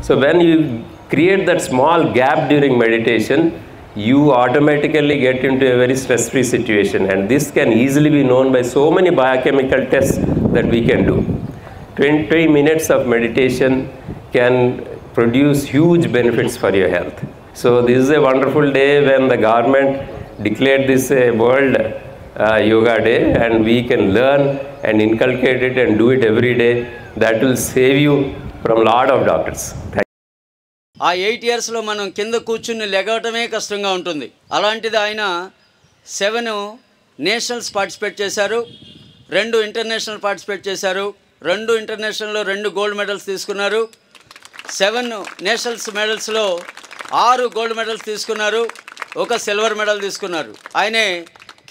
So when you create that small gap during meditation, you automatically get into a very stress-free situation, and this can easily be known by so many biochemical tests that we can do. 20 minutes of meditation can produce huge benefits for your health. So this is a wonderful day when the government declared this a World Yoga Day, and we can learn and inculcate it and do it every day. That will save you from a lot of doctors. ఆ 8 ఇయర్స్లో మనం కింద కూర్చుని లెగవటమే కష్టంగా ఉంటుంది. అలాంటిది ఆయన 7 nationals participate చేశారు, 2 ఇంటర్నేషనల్ పార్టిసిపేట్ చేశారు, 2 ఇంటర్నేషనల్లో 2 గోల్డ్ మెడల్స్ తీసుకున్నారు, 7 నేషనల్స్ మెడల్స్లో 6 గోల్డ్ మెడల్స్ తీసుకున్నారు, 1 సిల్వర్ మెడల్ తీసుకున్నారు. ఆయనే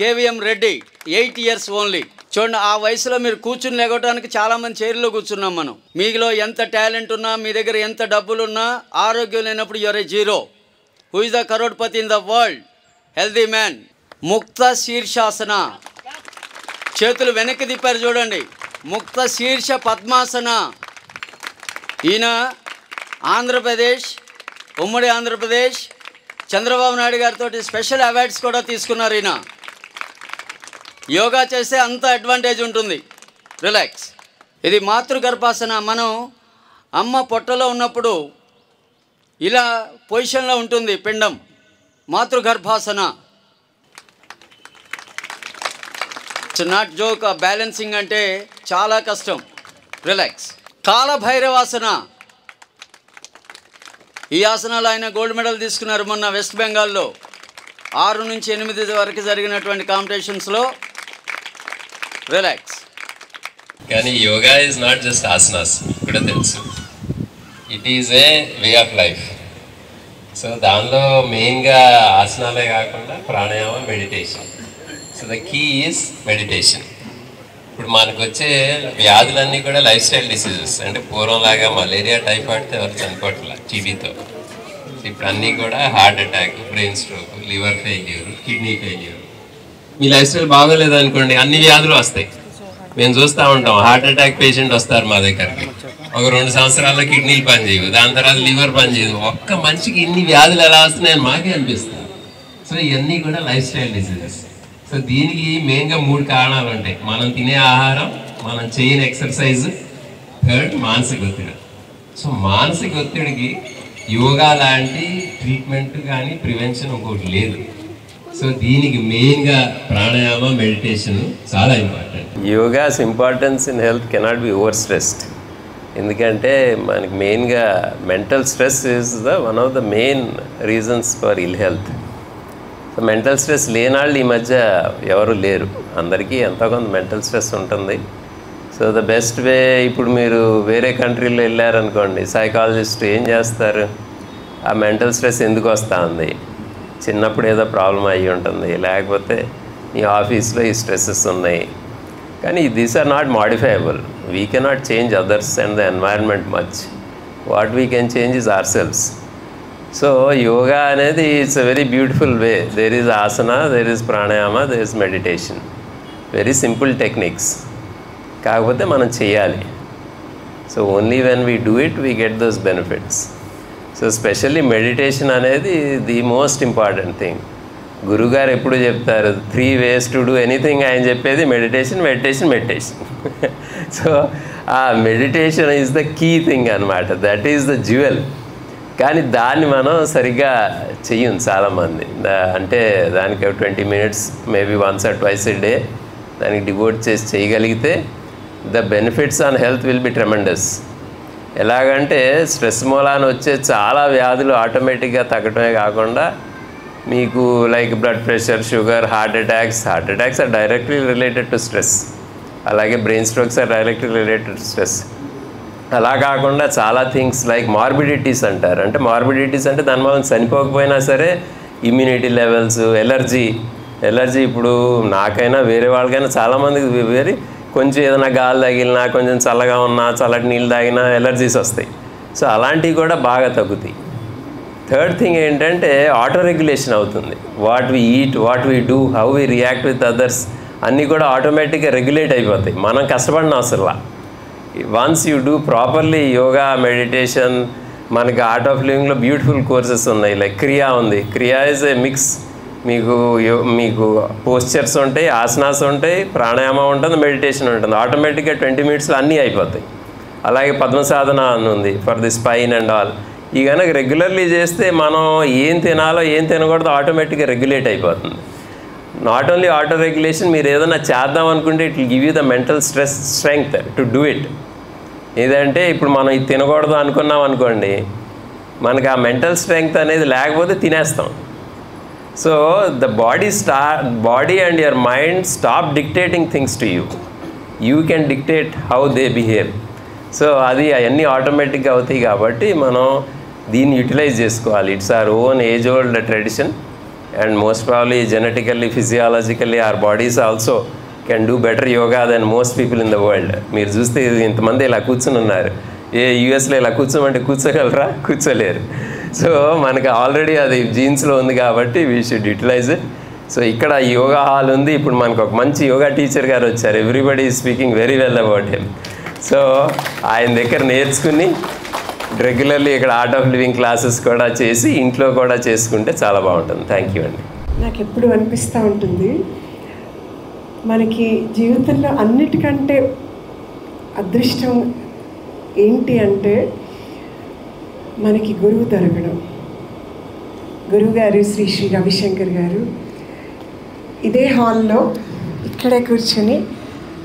కేవీఎం రెడ్డి, 8 ఇయర్స్ ఓన్లీ. చూడండి, ఆ వయసులో మీరు కూర్చుని లేగటానికి చాలామంది చైర్లో కూర్చున్నాం మనం. మీలో ఎంత టాలెంట్ ఉన్నా, మీ దగ్గర ఎంత డబ్బులున్నా, ఆరోగ్యం లేనప్పుడు you're a zero. Who is the crorepati in the world? Healthy man. ముక్త శీర్షాసన, చేతులు వెనక్కి తిప్పారు చూడండి. ముక్త శీర్ష పద్మాసన. ఈయన ఆంధ్రప్రదేశ్, ఉమ్మడి ఆంధ్రప్రదేశ్ చంద్రబాబు నాయుడు గారితో స్పెషల్ అవార్డ్స్ కూడా తీసుకున్నారు. ఈయన యోగా చేస్తే అంత అడ్వాంటేజ్ ఉంటుంది. రిలాక్స్. ఇది మాతృగర్భాసన. మనం అమ్మ పొట్టలో ఉన్నప్పుడు ఇలా పొజిషన్లో ఉంటుంది పిండం. మాతృగర్భాసన. It's not joke. బ్యాలెన్సింగ్ అంటే చాలా కష్టం. రిలాక్స్. కాలభైరవాసన. ఈ ఆసనాలు ఆయన గోల్డ్ మెడల్ తీసుకున్నారు మొన్న వెస్ట్ బెంగాల్లో 6 నుంచి 8 వరకు జరిగినటువంటి కాంపిటీషన్స్లో. రిలాక్స్. కానీ yoga is not just asanas, కూడా తెలుసు. It is a way of life. So దానిలో మెయిన్గా ఆసనాలే కాకుండా ప్రాణాయామం, meditation. So the key is meditation. ఇప్పుడు మనకు వచ్చే వ్యాధులన్నీ కూడా లైఫ్ స్టైల్ డిసీజెస్. అంటే పూర్వంలాగా మలేరియా, టైఫాయిడ్తో ఎవరు చనిపోవట్లేదు, టీబీతో. ఇప్పుడు అన్నీ కూడా heart attack, brain stroke, liver failure, kidney failure. మీ లైఫ్ స్టైల్ బాగోలేదు అనుకోండి, అన్ని వ్యాధులు వస్తాయి. మేము చూస్తూ ఉంటాం, హార్ట్ అటాక్ పేషెంట్ వస్తారు మా దగ్గరికి, ఒక 2 సంవత్సరాల్లో కిడ్నీలు పనిచేయవు, దాని తర్వాత లివర్ పనిచేయదు. ఒక్క మనిషికి ఇన్ని వ్యాధులు ఎలా వస్తున్నాయని మాకే అనిపిస్తుంది. సో ఇవన్నీ కూడా లైఫ్ స్టైల్ డిసీజెస్. సో దీనికి మెయిన్గా 3 కారణాలు ఉంటాయి. మనం తినే ఆహారం, మనం చేయని ఎక్సర్సైజ్, థర్డ్ మానసిక ఒత్తిడి. సో మానసిక ఒత్తిడికి యోగా లాంటి ట్రీట్మెంట్ కానీ ప్రివెన్షన్ ఇంకోటి లేదు. సో దీనికి మెయిన్గా ప్రాణాయామ, మెడిటేషన్ చాలా important. Yoga's importance in health cannot be over stressed. ఎందుకంటే మనకి మెయిన్గా mental stress is one of the main reasons for ill health. So mental stress లేనాళ్ళు ఈ మధ్య ఎవరు లేరు. అందరికీ ఎంతో కొంత మెంటల్ స్ట్రెస్ ఉంటుంది. సో ద బెస్ట్ వే, ఇప్పుడు మీరు వేరే కంట్రీలో వెళ్ళారనుకోండి, సైకాలజిస్ట్ ఏం చేస్తారు, ఆ మెంటల్ స్ట్రెస్ ఎందుకు వస్తూ ఉంది, చిన్నప్పుడు ఏదో ప్రాబ్లం అయ్యి ఉంటుంది, లేకపోతే ఈ ఆఫీస్లో ఈ స్ట్రెస్సెస్ ఉన్నాయి. కానీ these are not modifiable. We cannot change others and the environment much. What we can change is ourselves. So yoga అనేది it's a very beautiful way. There is asana, there is pranayama, there is meditation. Very simple techniques. కాకపోతే మనం చేయాలి. So only when we do it we get those benefits. So specially meditation అనేది the most important thing. గురుగారు ఎప్పుడు చెప్తారు 3 ways to do anything. ఆయన చెప్పేది meditation, meditation, meditation. So ఆ meditation is the key thing అనమాట. That is the jewel. కానీ దాన్ని మనం సరిగ్గా చెయ్యం చాలామంది. అంటే దానికి 20 minutes maybe once or twice a day దానికి డివోట్ చేసి చేయగలిగితే the benefits on health will be tremendous. ఎలాగంటే స్ట్రెస్ మూలాన వచ్చే చాలా వ్యాధులు ఆటోమేటిక్గా తగ్గటమే కాకుండా మీకు like blood pressure, sugar, heart attacks are directly related to stress. అలాగే brain strokes are directly related to stress. అలా కాకుండా చాలా థింగ్స్ లైక్ మార్బిడిటీస్ అంటారు. అంటే మార్బిడిటీస్ అంటే దాని వల్ల చనిపోకపోయినా సరే ఇమ్యూనిటీ లెవెల్స్, ఎలర్జీ ఇప్పుడు నాకైనా వేరే వాళ్ళకైనా చాలామందికి కొంచెం ఏదైనా గాలి తగిలినా, కొంచెం చల్లగా ఉన్నా, చల్లటి నీళ్ళు తాగినా ఎలర్జీస్ వస్తాయి. సో అలాంటివి కూడా బాగా తగ్గుతాయి. థర్డ్ థింగ్ ఏంటంటే ఆటో రెగ్యులేషన్ అవుతుంది. What we eat, what we do, how we react with others అన్నీ కూడా ఆటోమేటిక్గా రెగ్యులేట్ అయిపోతాయి. మనం కష్టపడిన అవసరంలా. Once you do properly yoga, meditation, మనకి ఆర్ట్ ఆఫ్ లివింగ్లో బ్యూటిఫుల్ కోర్సెస్ ఉన్నాయి. లైక్ క్రియా ఉంది. Kriya is a mix. మీకు పోస్చర్స్ ఉంటాయి, ఆసనాస్ ఉంటాయి, ప్రాణాయామం ఉంటుంది, మెడిటేషన్ ఉంటుంది. ఆటోమేటిక్గా 20 minutesలో అన్నీ అయిపోతాయి. అలాగే పద్మసాధన అని ఉంది for the spine and all. ఈ కనుక రెగ్యులర్లీ చేస్తే మనం ఏం తినాలో ఏం తినకూడదు ఆటోమేటిక్గా రెగ్యులేట్ అయిపోతుంది. నాట్ ఓన్లీ ఆటో రెగ్యులేషన్, మీరు ఏదైనా చేద్దాం అనుకుంటే it will give you the mental strength to do it. ఏదంటే ఇప్పుడు మనం ఇది తినకూడదు అనుకున్నాం అనుకోండి, మనకు ఆ మెంటల్ స్ట్రెంగ్త్ అనేది లేకపోతే తినేస్తాం. So the body and your mind stop dictating things to you. You can dictate how they behave. So అది అవన్నీ ఆటోమేటిక్గా అవుతాయి. కాబట్టి మనం దీన్ని యూటిలైజ్ చేసుకోవాలి. It's our own age old tradition and most probably genetically, physiologically our bodies also can do better yoga then most people in the world. మీరు చూస్తే ఇంతమంది ఇలా కూర్చుని ఉన్నారు. యూఎస్లో ఇలా కూర్చోమంటే కూర్చోగలరా? కూర్చోలేరు. సో మనకు ఆల్రెడీ అది జీన్స్లో ఉంది కాబట్టి we should utilise it. So ఇక్కడ యోగా హాల్ ఉంది. ఇప్పుడు మనకు ఒక మంచి యోగా టీచర్ గారు వచ్చారు. Everybody is speaking very well about him. So ఆయన దగ్గర నేర్చుకుని రెగ్యులర్లీ ఇక్కడ ఆర్ట్ ఆఫ్ లివింగ్ క్లాసెస్ కూడా చేసి ఇంట్లో కూడా చేసుకుంటే చాలా బాగుంటుంది. థ్యాంక్ యూ అండి. నాకు ఎప్పుడు అనిపిస్తూ ఉంటుంది, మనకి జీవితంలో అన్నిటికంటే అదృష్టం ఏంటి అంటే మనకి గురువు దొరకడం. గురువుగారు శ్రీ రవిశంకర్ గారు ఇదే హాల్లో ఇక్కడే కూర్చొని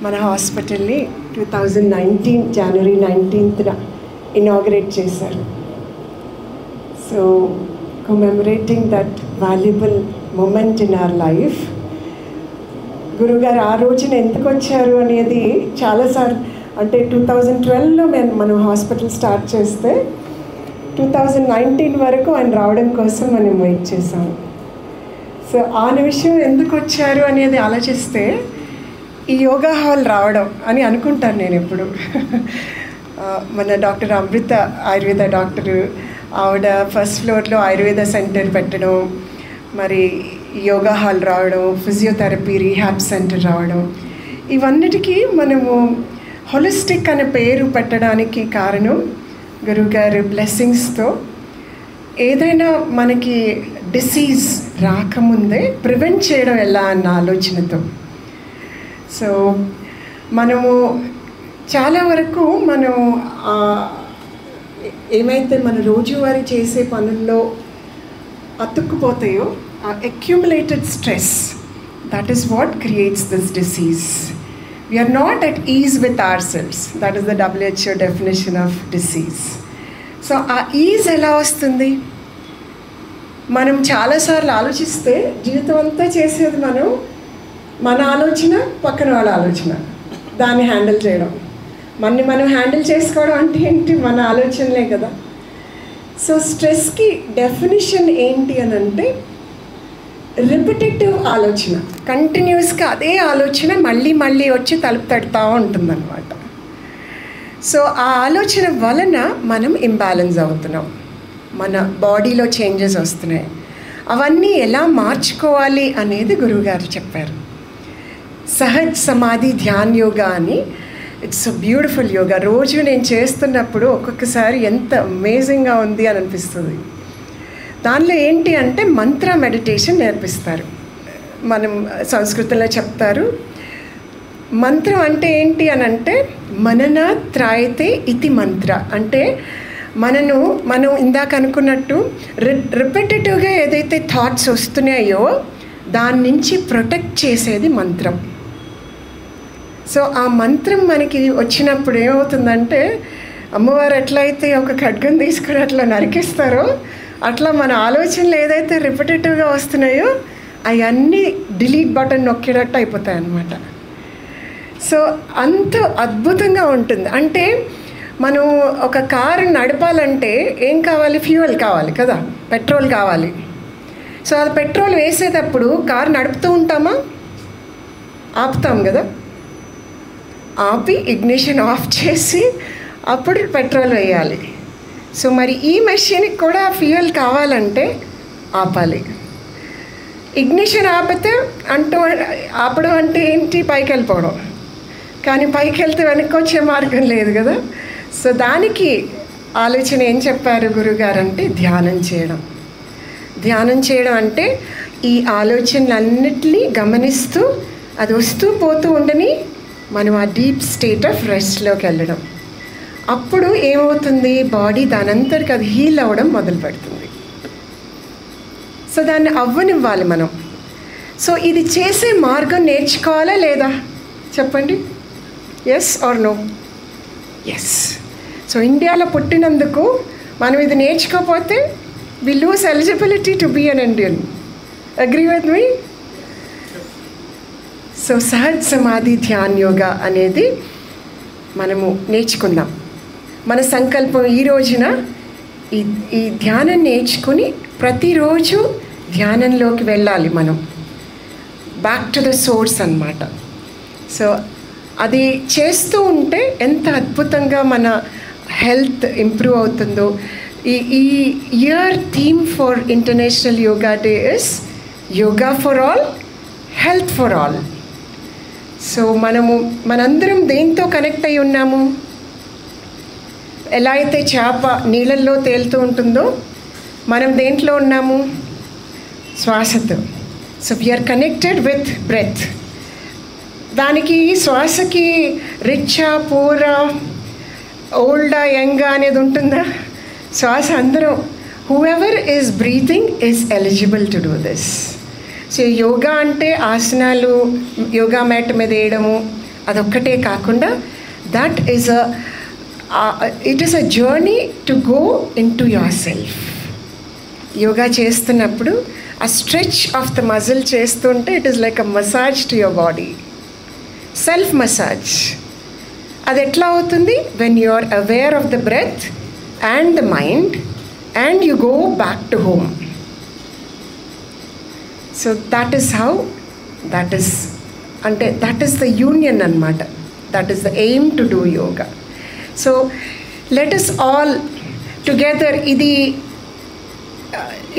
మన హాస్పిటల్ని 2019 జనవరి 19th ఇనాగరేట్ చేశారు. So commemorating that valuable moment in our life. గురువుగారు ఆ రోజున ఎందుకు వచ్చారు అనేది చాలాసార్లు, అంటే 2012లో మనం హాస్పిటల్ స్టార్ట్ చేస్తే 2019 వరకు ఆయన రావడం కోసం మనం వెయిట్ చేసాము. సో ఆ నిమిషం ఎందుకు వచ్చారు అనేది ఆలోచిస్తే ఈ యోగా హాల్ రావడం అని అనుకుంటాను నేను ఎప్పుడు. మన డాక్టర్ అమృత ఆయుర్వేద డాక్టరు, ఆవిడ ఫస్ట్ ఫ్లోర్లో ఆయుర్వేద సెంటర్ పెట్టడం, మరి యోగా హాల్ రావడం, ఫిజియోథెరపీ రీహాబ్ సెంటర్ రావడం, ఇవన్నిటికీ మనము హోలిస్టిక్ అనే పేరు పెట్టడానికి కారణం గురువుగారు బ్లెస్సింగ్స్తో. ఏదైనా మనకి డిసీజ్ రాకముందే ప్రివెంట్ చేయడం ఎలా అన్న ఆలోచనతో. సో మనము చాలా వరకు మనం ఏమైతే మన రోజువారీ చేసే పనుల్లో అతుక్కుపోతాయో ఆ accumulated stress, that is what creates this disease. We are not at ease with ourselves. That is the WHO definition of disease. So ఆ ఈజ్ ఎలా వస్తుంది? మనం చాలాసార్లు ఆలోచిస్తే జీవితం అంతా చేసేది మన ఆలోచన, పక్కన వాళ్ళ ఆలోచన, దాన్ని హ్యాండిల్ చేయడం. మనం హ్యాండిల్ చేసుకోవడం అంటే ఏంటి? మన ఆలోచనలే కదా. సో స్ట్రెస్కి డెఫినిషన్ ఏంటి అని అంటే రిపిటేటివ్ ఆలోచన, కంటిన్యూస్గా అదే ఆలోచన మళ్ళీ మళ్ళీ వచ్చి తలుపు తడుతూ ఉంటుందన్నమాట. సో ఆ ఆలోచన వలన మనం ఇంబ్యాలెన్స్ అవుతున్నాం, మన బాడీలో చేంజెస్ వస్తున్నాయి. అవన్నీ ఎలా మార్చుకోవాలి అనేది గురువుగారు చెప్పారు. సహజ్ సమాధి ధ్యాన్ యోగా అని, ఇట్స్ అ బ్యూటిఫుల్ యోగా. రోజు నేను చేస్తున్నప్పుడు ఒక్కొక్కసారి ఎంత అమేజింగ్గా ఉంది అని అనిపిస్తుంది. దానిలో ఏంటి అంటే మంత్ర మెడిటేషన్ నేర్పిస్తారు. మనం సంస్కృతంలో చెప్తారు. మంత్రం అంటే ఏంటి అని అంటే మనన త్రాయితే ఇతి మంత్ర. అంటే మనం ఇందాక అనుకున్నట్టు రిపిటేటివ్గా ఏదైతే థాట్స్ వస్తున్నాయో దాని నుంచి ప్రొటెక్ట్ చేసేది మంత్రం. సో ఆ మంత్రం మనకి వచ్చినప్పుడు ఏమవుతుందంటే అమ్మవారు ఎట్లయితే ఒక ఖడ్గం తీసుకుని అట్లా నరికిస్తారో అట్లా మన ఆలోచనలు ఏదైతే రిపిటేటివ్గా వస్తున్నాయో అవన్నీ డిలీట్ బటన్ నొక్కేటట్టు అయిపోతాయి అన్నమాట. సో అంత అద్భుతంగా ఉంటుంది. అంటే మనం ఒక కారు నడపాలంటే ఏం కావాలి? ఫ్యూయల్ కావాలి కదా, పెట్రోల్ కావాలి. సో అది పెట్రోల్ వేసేటప్పుడు కారు నడుపుతూ ఉంటామా? ఆపుతాం కదా. ఆపి ఇగ్నిషన్ ఆఫ్ చేసి అప్పుడు పెట్రోల్ వేయాలి. సో మరి ఈ మెషిన్కి కూడా ఫ్యూయల్ కావాలంటే ఆపాలి. ఇగ్నిషన్ ఆపితే ఆపడం అంటే ఏంటి? పైకి వెళ్ళిపోవడం. కానీ పైకి వెళ్తే వెనక్కి వచ్చే మార్గం లేదు కదా. సో దానికి ఆలోచన ఏం చెప్పారు గురుగారు అంటే ధ్యానం చేయడం. ధ్యానం చేయడం అంటే ఈ ఆలోచనలన్నిటినీ గమనిస్తూ అది వస్తూ పోతూ ఉండని మనం ఆ డీప్ స్టేట్ ఆఫ్ రెస్ట్లోకి వెళ్ళడం. అప్పుడు ఏమవుతుంది, బాడీ దానంతటికి అది హీల్ అవ్వడం మొదలు పెడుతుంది. సో దాన్ని అవ్వనివ్వాలి మనం. సో ఇది చేసే మార్గం నేర్చుకోవాలా లేదా చెప్పండి, yes or no? Yes. So ఇండియాలో పుట్టినందుకు మనం ఇది నేర్చుకోకపోతే we lose eligibility to be an Indian. Agree with me? So Sahaj సమాధి ధ్యాన్ యోగా అనేది మనము నేర్చుకుందాం. మన సంకల్పం ఈ రోజున ఈ ధ్యానం నేర్చుకుని ప్రతిరోజు ధ్యానంలోకి వెళ్ళాలి మనం, బ్యాక్ టు ద సోర్స్ అన్నమాట. సో అది చేస్తూ ఉంటే ఎంత అద్భుతంగా మన హెల్త్ ఇంప్రూవ్ అవుతుందో. ఈ year theme for international yoga day is yoga for all, health for all. So మనందరం దేంతో కనెక్ట్ అయి ఉన్నాము? ఎలా అయితే చేప నీళ్ళల్లో తేలుతూ ఉంటుందో మనం దేంట్లో ఉన్నాము? శ్వాసతో. So we're connected with breath. దానికి శ్వాసకి రిచ్చా పూరా ఓల్డా యంగా అనేది ఉంటుందా? శ్వాస అందరం, whoever is breathing is eligible to do this. So yoga అంటే ఆసనాలు యోగా మ్యాట్ మీద వేయడము అదొక్కటే కాకుండా that is it is a journey to go into your self. Yoga చేస్తున్నప్పుడు ఆ స్ట్రెచ్ ఆఫ్ ద మజిల్ చేస్తుంటే it is like a massage to your body, self massage. అది ఎట్లా అవుతుంది? When you are aware of the breath and the mind and you go back to home. So that is how, that is అంటే that is the union అన్నమాట. That is the aim to do yoga. So let us all together, ఇది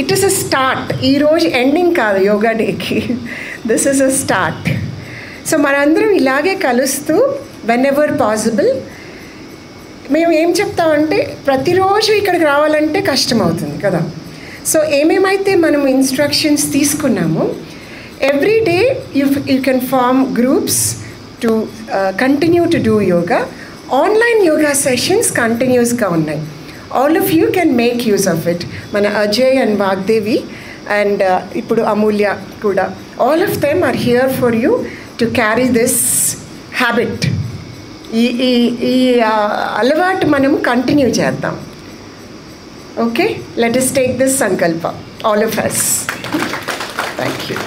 it is a start. ఈరోజు ending కాదు యోగా డేకి, this is a start. So మనందరం ఇలాగే కలుస్తూ when ever possible. మేము ఏం చెప్తామంటే ప్రతిరోజు ఇక్కడికి రావాలంటే కష్టం అవుతుంది కదా. సో ఏమేమైతే మనం ఇన్స్ట్రక్షన్స్ తీసుకున్నామో every day you can form groups to continue to do yoga. Online yoga sessions కంటిన్యూస్గా ఉన్నాయి. All of you can make use of it. మన అజయ్ అండ్ వాగ్దేవి అండ్ ఇప్పుడు అమూల్య కూడా, all of them are here for you to carry this habit. ఈ అలవాటు మనం continue చేద్దాం. Okay, let us take this sankalpa, all of us. Thank you.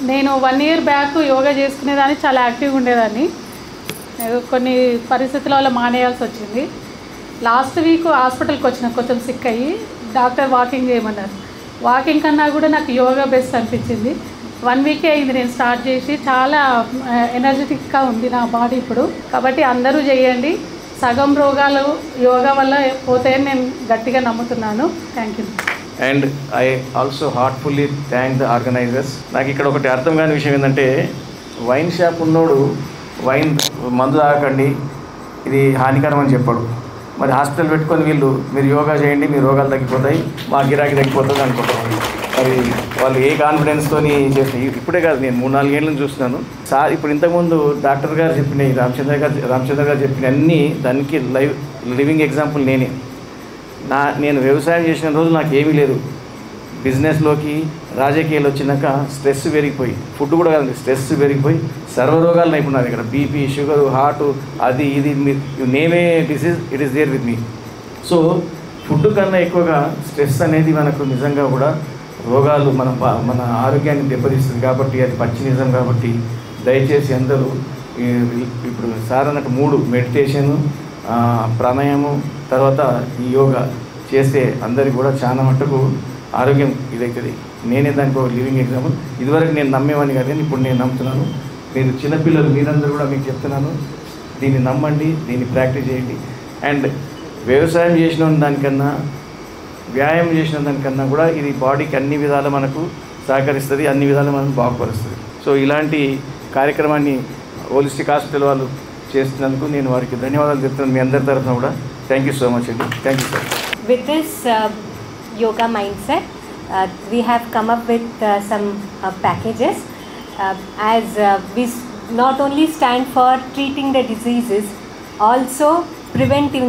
నేను 1 year back yoga చేసుకునేదాన్ని, చాలా యాక్టివ్గా ఉండేదాన్ని. కొన్ని పరిస్థితుల వల్ల మానేయాల్సి వచ్చింది. లాస్ట్ వీక్ హాస్పిటల్కి వచ్చిన, కొంచెం సిక్ అయ్యి డాక్టర్ వాకింగ్ చేయమన్నారు. వాకింగ్ కన్నా కూడా నాకు యోగా బెస్ట్ అనిపించింది. 1 week అయింది నేను స్టార్ట్ చేసి. చాలా ఎనర్జెటిక్గా ఉంది నా బాడీ ఇప్పుడు. కాబట్టి అందరూ చేయండి. సగం రోగాలు యోగా వల్ల పోతాయని నేను గట్టిగా నమ్ముతున్నాను. Thank you. And I also heartfully thank the organisers. నాకు ఇక్కడ ఒకటి అర్థం కాని విషయం ఏంటంటే, వైన్ షాప్ ఉన్నోడు వైన్ మందు తాగకండి, ఇది హానికరం అని చెప్పాడు. మరి హాస్పిటల్ పెట్టుకొని వీళ్ళు మీరు యోగా చేయండి, మీ రోగాలు తగ్గిపోతాయి, మా గిరాకీ తగ్గిపోతుంది అనుకుంటాం. మరి వాళ్ళు ఏ కాన్ఫిడెన్స్తో చేసిన, ఇప్పుడే కాదు నేను 3-4 ఏళ్ళని చూస్తున్నాను సార్. ఇప్పుడు ఇంతకుముందు డాక్టర్ గారు చెప్పినాయి, రామచంద్ర గారు చెప్పిన అన్నీ దానికి లివింగ్ ఎగ్జాంపుల్ నేనే. నేను వ్యవసాయం చేసిన రోజు నాకు ఏమీ లేదు. బిజినెస్లోకి రాజకీయాలు వచ్చినాక స్ట్రెస్ పెరిగిపోయి, ఫుడ్ కూడా కాదండి, స్ట్రెస్ పెరిగిపోయి సర్వరోగాలు ఇప్పుడు నా దగ్గర బీపీ, షుగరు, హార్ట్, అది ఇది you name a disease, it is there with me. So food కన్నా ఎక్కువగా స్ట్రెస్ అనేది మనకు నిజంగా కూడా రోగాలు, మన ఆరోగ్యాన్ని దెబ్బతీస్తుంది. కాబట్టి అది పచ్చి నిజం. కాబట్టి దయచేసి అందరూ ఇప్పుడు సార్ అన్నట్టు 3 మెడిటేషను, ప్రాణాయామం, తర్వాత ఈ యోగా చేస్తే అందరికి కూడా చాలా మట్టుకు ఆరోగ్యం ఇదవుతుంది. నేనే దానికి ఒక లివింగ్ ఎగ్జాంపుల్. ఇదివరకు నేను నమ్మేవాడిని కాదు, కానీ ఇప్పుడు నేను నమ్ముతున్నాను. మీరు చిన్నపిల్లలు మీరందరూ కూడా మీకు చెప్తున్నాను, దీన్ని నమ్మండి, దీన్ని ప్రాక్టీస్ చేయండి. అండ్ వ్యవసాయం చేసిన దానికన్నా, వ్యాయామం చేసిన దానికన్నా కూడా ఇది బాడీకి అన్ని విధాలు మనకు సహకరిస్తుంది, అన్ని విధాలు మనకు బాగుపరుస్తుంది. సో ఇలాంటి కార్యక్రమాన్ని హోలిస్టిక్ హాస్పిటల్ వాళ్ళు చేస్తున్నందుకు నేను వారికి ధన్యవాదాలు చెప్తున్నాను మీ అందరి తరఫున కూడా. థ్యాంక్ యూ సో మచ్ అండి. Thank you sir. With this yoga mindset, we have come up with some packages as we not only stand for treating the diseases, also preventing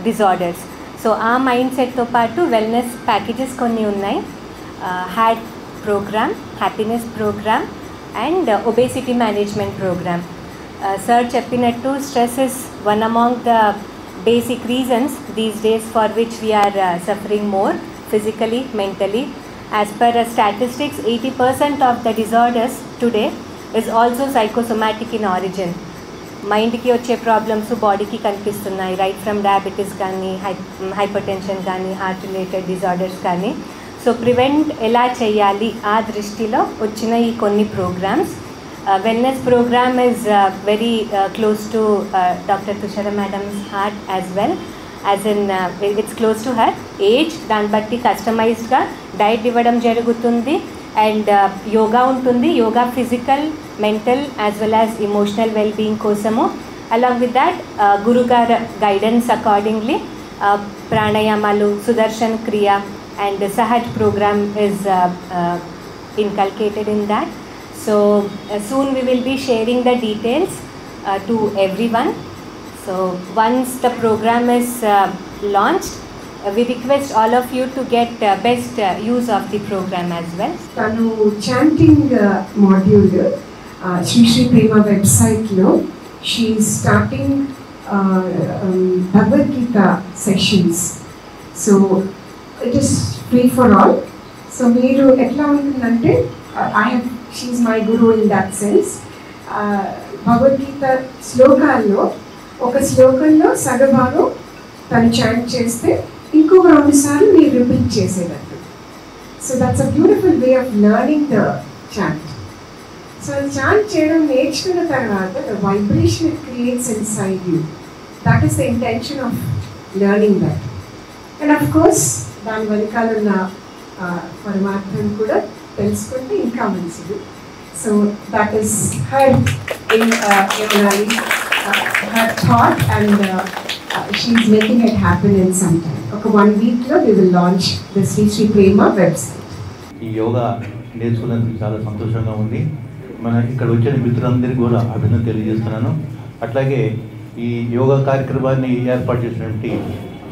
disorders. So our mindset to paatu wellness packages konni unnai. Heart program, happiness program and obesity management program. Sir cheppinattu stress is one among the basic reasons these days for which we are suffering more physically, mentally. As per statistics, 80% of the disorders today is also psychosomatic in origin. Mind ki వచ్చే problems బాడీకి కనిపిస్తున్నాయి, right from diabetes కానీ, hypertension కానీ, heart related disorders కానీ. So prevent ఎలా చేయాలి ఆ దృష్టిలో వచ్చిన ఈ కొన్ని programmes. Wellness programme is very close to doctor Tushara madam's heart as well, as in it's close to her age. దాన్ని బట్టి కస్టమైజ్డ్గా డైట్ ఇవ్వడం జరుగుతుంది అండ్ యోగా ఉంటుంది. Yoga physical, mental as well as emotional wellbeing కోసము. అలాంగ్ విత్ దాట్ గురుగారు guidance accordingly ప్రాణాయామాలు, Sudarshan క్రియ and the Sahaj program is inculcated in that. So soon we will be sharing the details to everyone. So once the program is launched, we request all of you to get best use of the program as well. Tanu chanting module Sri Sri Prema website lo she is starting Bhagavad Gita sessions. So it is free for all. So మీరు ఎట్లా ఉంటుందంటే she is my guru in that sense. Bhagavad Gita శ్లోకాల్లో ఒక శ్లోకంలో సగభాగం తను chant చేస్తే ఇంకొక 2 సార్లు మీరు రిపీట్ చేసేటట్టు. So that's a beautiful way of learning the chant. So chant చేయడం నేర్చుకున్న తర్వాత the vibration it creates inside you, that is the intention of learning that. And of course దాని వెనకాల ఉన్న పరమార్థం కూడా తెలుసుకుంటే ఇంకా మంచిది. So that is her in her thought and she is making it happen in some time. ఒక 1 వీక్లో we will launch the Shri Shri Prema website. ఈ యోగా నేర్చుకున్నందుకు చాలా సంతోషంగా ఉంది. మన ఇక్కడ వచ్చిన మిత్రులందరికీ కూడా అభినందన తెలియజేస్తున్నాను. అట్లాగే ఈ యోగా కార్యక్రమాన్ని ఏర్పాటు చేసినటువంటి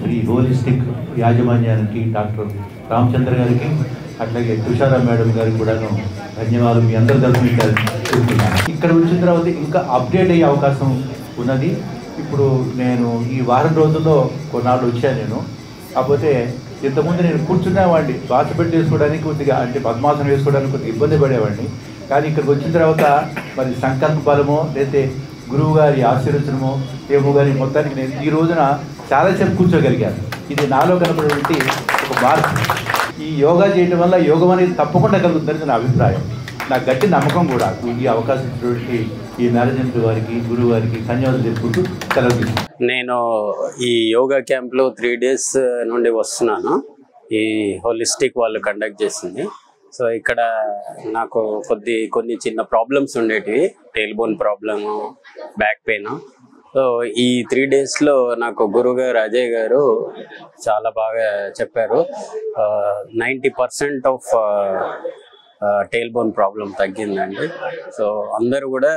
శ్రీ హోలిస్టిక్ యాజమాన్యానికి డాక్టర్ రామచంద్ర గారికి, అట్లాగే తుషారా మేడం గారికి కూడాను ధన్యవాదాలు. మీ అందరి తరఫున చెప్తున్నాను. ఇక్కడ వచ్చిన తర్వాత ఇంకా అప్డేట్ అయ్యే అవకాశం ఉన్నది. ఇప్పుడు నేను ఈ వారం రోజుల్లో కొన్నాళ్ళు వచ్చాను నేను. కాకపోతే ఇంతకుముందు నేను కూర్చునేవాడిని, బాస పెట్టి వేసుకోవడానికి కొద్దిగా అంటే పద్మాసనం వేసుకోవడానికి కొద్దిగా ఇబ్బంది పడేవాడిని. కానీ ఇక్కడికి వచ్చిన తర్వాత మరి సంకల్ప బలమో లేకపోతే గురువు గారి ఆశీర్వచనమో ఏమో గారి మొత్తానికి నేను ఈ రోజున చాలాసేపు కూర్చోగలిగాను. ఇది నాలో కనపడేటువంటి ఒక మార్పు. ఈ యోగా చేయడం వల్ల యోగం అనేది తప్పకుండా కలుగుతుందని నా అభిప్రాయం, నా గట్టి నమ్మకం కూడా. ఈ అవకాశం ఇచ్చినటువంటి ఈ మేనేజ్మెంట్ వారికి, గురువు వారికి ధన్యవాదాలు చెప్పుకుంటూ సెలవు. నేను ఈ యోగా క్యాంప్లో 3 days నుండి వస్తున్నాను. ఈ హోలిస్టిక్ వాళ్ళు కండక్ట్ చేసింది. సో ఇక్కడ నాకు కొన్ని చిన్న ప్రాబ్లమ్స్ ఉండేటివి, tail bone problem, back pain. So ఈ 3 daysలో నాకు గురుగారు అజయ్ గారు చాలా బాగా చెప్పారు. 90% ఆఫ్ టెయిల్ బోన్ ప్రాబ్లం తగ్గిందండి. సో అందరూ కూడా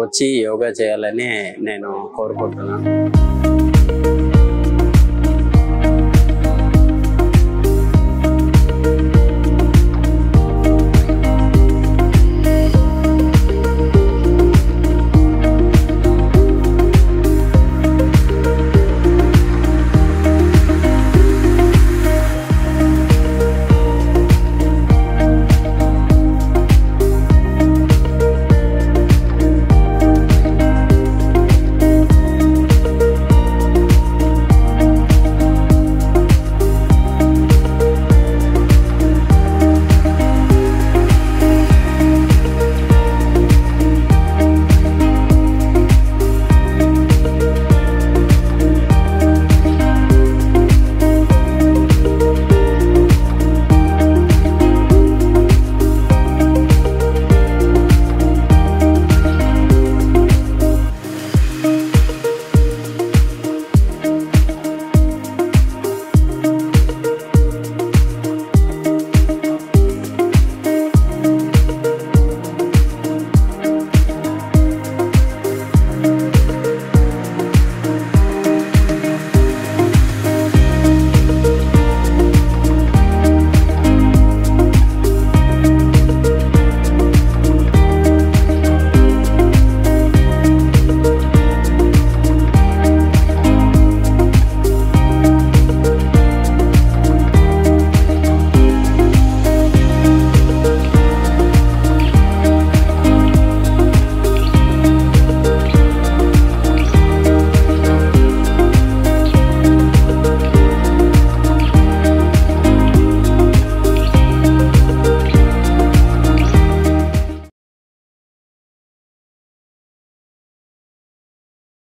వచ్చి యోగా చేయాలని నేను కోరుకుంటున్నాను.